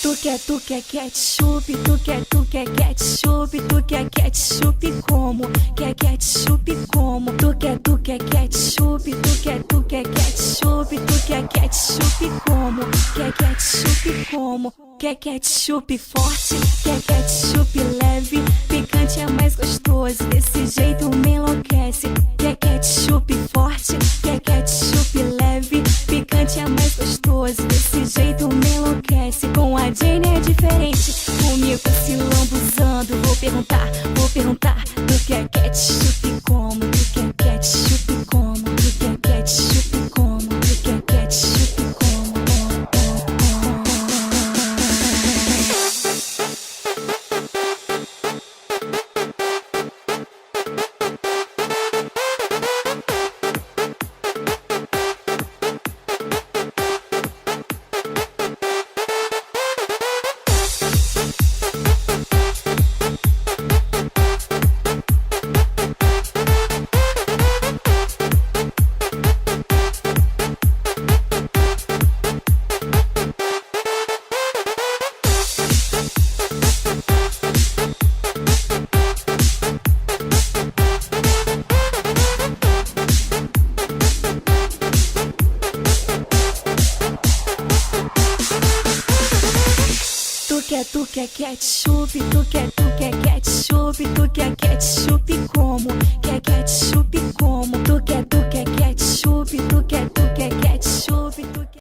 Tu quer ketchup, tu quer ketchup, tu quer ketchup como? Quer ketchup como? Tu quer ketchup, tu quer ketchup, tu quer ketchup como? Quer ketchup como? Quer ketchup forte, quer ketchup leve, picante é mais gostoso, desse jeito me enlouquece. Quer ketchup forte, quer ketchup leve, picante é mais gostoso, desse jeito me enlouquece. Com a Jane é diferente, comigo se lambuzando. Vou perguntar, tu quer ketchup como? Tu quer ketchup como? Tu quer ketchup como? Tu quer ketchup como? Tu quer ketchup, tu quer ketchup, tu quer ketchup como? Quer ketchup como? Tu quer ketchup, tu quer ketchup,